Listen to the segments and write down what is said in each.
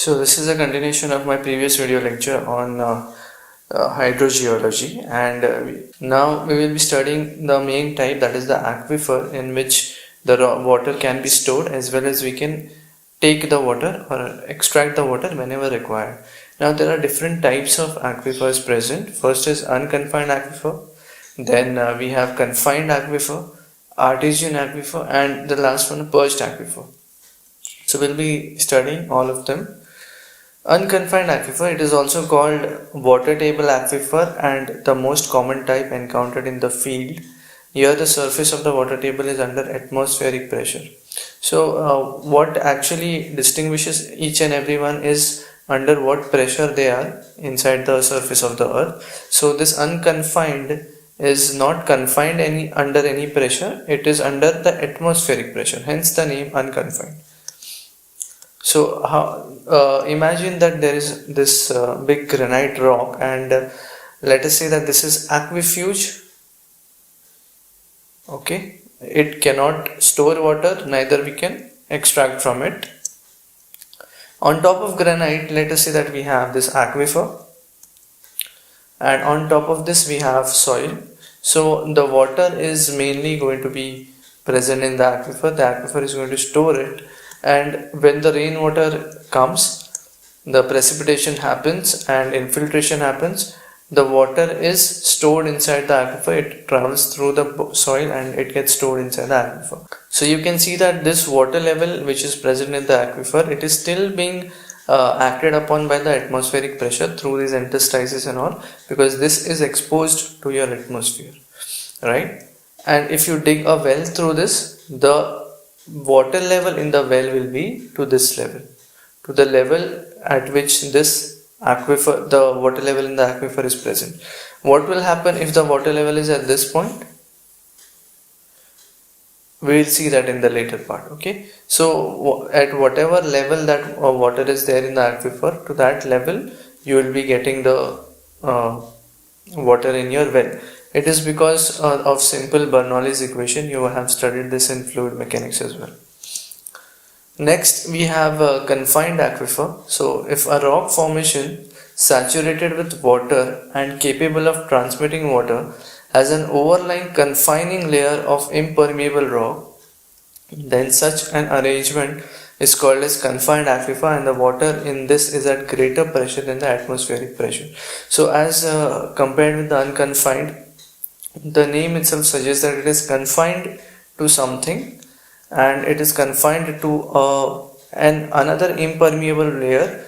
So this is a continuation of my previous video lecture on hydrogeology, and now we will be studying the main type, that is the aquifer, in which the raw water can be stored as well as we can take the water or extract the water whenever required. Now there are different types of aquifers present. First is unconfined aquifer, then we have confined aquifer, artesian aquifer, and the last one purged aquifer. So we'll be studying all of them. Unconfined aquifer, it is also called water table aquifer and the most common type encountered in the field. Here the surface of the water table is under atmospheric pressure. So what actually distinguishes each and every one is under what pressure they are inside the surface of the earth. So this unconfined is not confined under any pressure, it is under the atmospheric pressure, hence the name unconfined. So imagine that there is this big granite rock, and let us say that this is aquifuge. Okay, it cannot store water, neither we can extract from it. On top of granite, let us say that we have this aquifer, and on top of this we have soil. So the water is mainly going to be present in the aquifer. The aquifer is going to store it, and when the rainwater comes, the precipitation happens and infiltration happens. The water is stored inside the aquifer, it travels through the soil and it gets stored inside the aquifer. So you can see that this water level which is present in the aquifer, it is still being acted upon by the atmospheric pressure through these interstices and all, because this is exposed to your atmosphere, right? And if you dig a well through this, the water level in the well will be to this level, to the level at which this aquifer, the water level in the aquifer is present. What will happen if the water level is at this point? We will see that in the later part. Okay, so at whatever level that water is there in the aquifer, to that level you will be getting the water in your well. It is because of simple Bernoulli's equation. You have studied this in fluid mechanics as well. Next we have a confined aquifer. So if a rock formation saturated with water and capable of transmitting water has an overlying confining layer of impermeable rock, then such an arrangement is called as confined aquifer, and the water in this is at greater pressure than the atmospheric pressure. So as compared with the unconfined, the name itself suggests that it is confined to something, and it is confined to another impermeable layer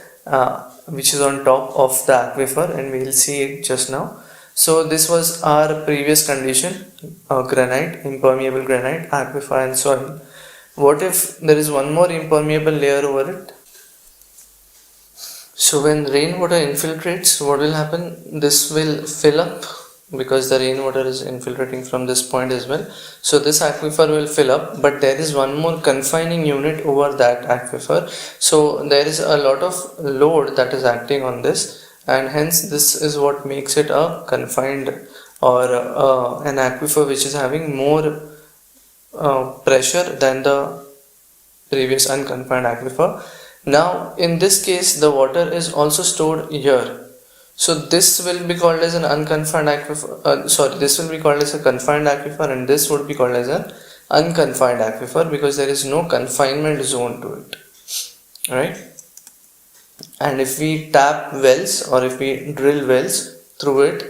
which is on top of the aquifer, and we will see it just now. So this was our previous condition, granite, impermeable granite, aquifer and soil. What if there is one more impermeable layer over it? So when rainwater infiltrates, what will happen? This will fill up, because the rainwater is infiltrating from this point as well. So this aquifer will fill up, but there is one more confining unit over that aquifer. So there is a lot of load that is acting on this, and hence this is what makes it a confined or an aquifer which is having more pressure than the previous unconfined aquifer. Now in this case the water is also stored here. So this will be called as an unconfined aquifer, this will be called as a confined aquifer, and this would be called as an unconfined aquifer, because there is no confinement zone to it, right? And if we tap wells or if we drill wells through it,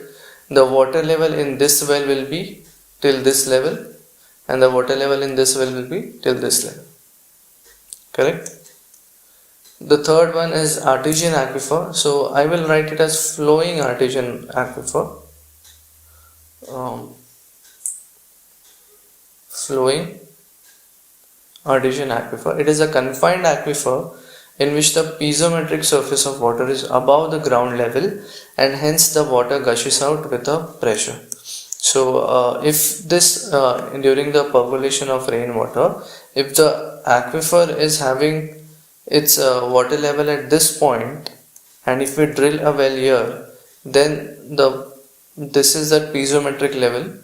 the water level in this well will be till this level, and the water level in this well will be till this level, correct? The third one is artesian aquifer. So I will write it as flowing artesian aquifer. Flowing artesian aquifer. It is a confined aquifer in which the piezometric surface of water is above the ground level, and hence the water gushes out with a pressure. So if this during the percolation of rainwater, if the aquifer is having its water level at this point, and if we drill a well here, then this is the piezometric level,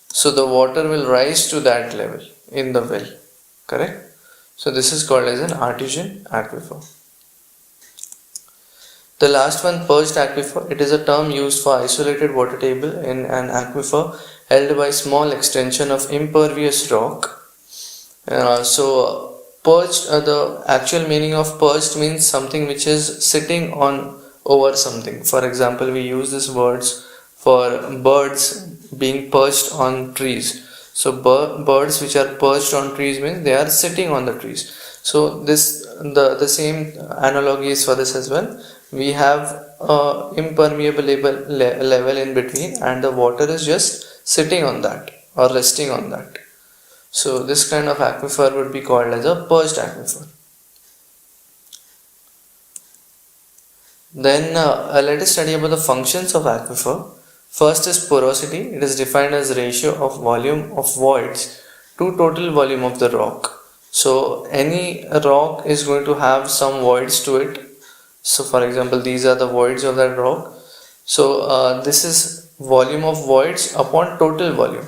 so the water will rise to that level in the well, correct? So this is called as an artesian aquifer. The last one, purged aquifer. It is a term used for isolated water table in an aquifer held by small extension of impervious rock. Purged, the actual meaning of purged means something which is sitting on over something. For example, we use these words for birds being perched on trees. So birds which are perched on trees means they are sitting on the trees. So the same analogy is for this as well. We have a impermeable level in between, and the water is just sitting on that or resting on that. So this kind of aquifer would be called as a purged aquifer. Then let us study about the functions of aquifer. First is porosity. It is defined as ratio of volume of voids to total volume of the rock. So any rock is going to have some voids to it. So for example, these are the voids of that rock. So this is volume of voids upon total volume.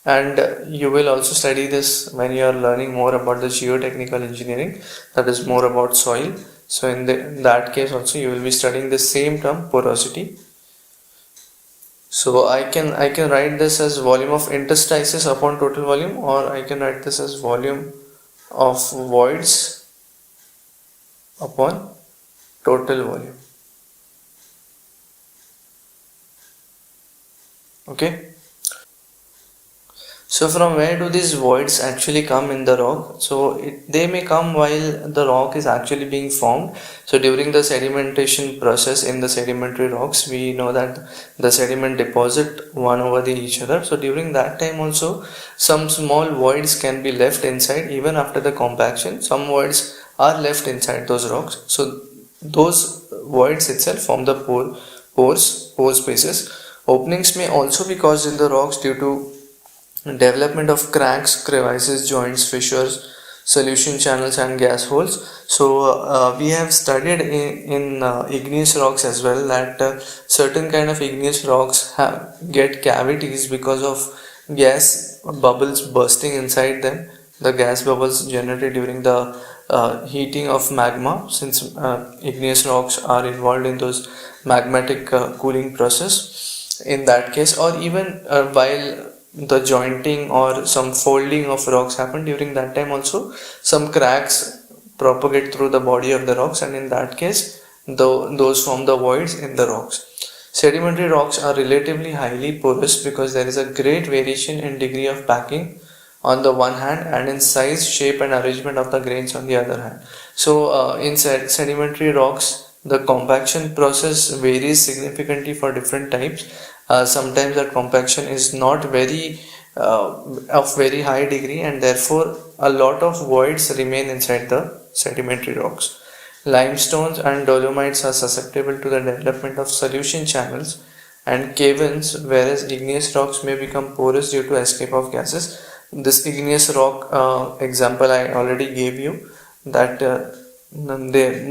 And you will also study this when you are learning more about the geotechnical engineering, that is more about soil. So in that case also you will be studying the same term, porosity. So I can write this as volume of interstices upon total volume, or I can write this as volume of voids upon total volume. Okay. So from where do these voids actually come in the rock? So they may come while the rock is actually being formed. So during the sedimentation process in the sedimentary rocks, we know that the sediment deposit one over each other. So during that time also, some small voids can be left inside even after the compaction. Some voids are left inside those rocks. So those voids itself form the pore spaces. Openings may also be caused in the rocks due to development of cracks, crevices, joints, fissures, solution channels and gas holes. So we have studied in igneous rocks as well that certain kind of igneous rocks get cavities because of gas bubbles bursting inside them. The gas bubbles generated during the heating of magma, since igneous rocks are involved in those magmatic cooling process in that case, or even while the jointing or some folding of rocks happen, during that time also some cracks propagate through the body of the rocks, and in that case those form the voids in the rocks. Sedimentary rocks are relatively highly porous because there is a great variation in degree of packing on the one hand and in size, shape and arrangement of the grains on the other hand. So in sedimentary rocks the compaction process varies significantly for different types. Sometimes that compaction is not very of very high degree, and therefore a lot of voids remain inside the sedimentary rocks. Limestones and dolomites are susceptible to the development of solution channels and cave-ins, whereas igneous rocks may become porous due to escape of gases. This igneous rock example I already gave you, that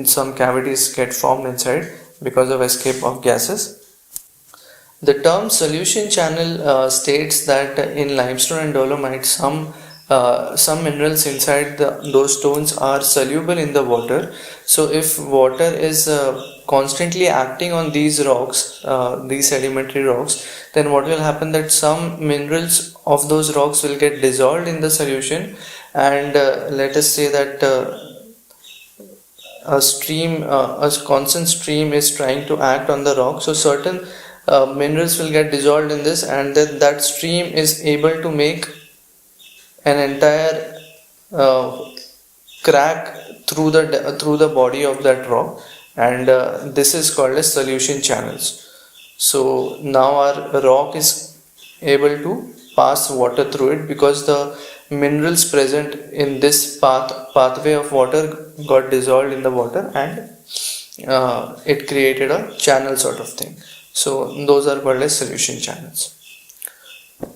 some cavities get formed inside because of escape of gases. The term solution channel states that in limestone and dolomite, some minerals inside those stones are soluble in the water. So if water is constantly acting on these rocks, these sedimentary rocks, then what will happen, that some minerals of those rocks will get dissolved in the solution, and let us say that a constant stream is trying to act on the rock. So certain minerals will get dissolved in this, and then that stream is able to make an entire crack through the body of that rock, and this is called as solution channels. So now our rock is able to pass water through it because the minerals present in this pathway of water got dissolved in the water, and it created a channel sort of thing. So those are called as solution channels.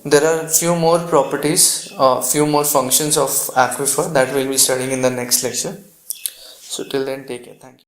There are few more properties, few more functions of aquifer that we'll be studying in the next lecture. So till then, take care. Thank you.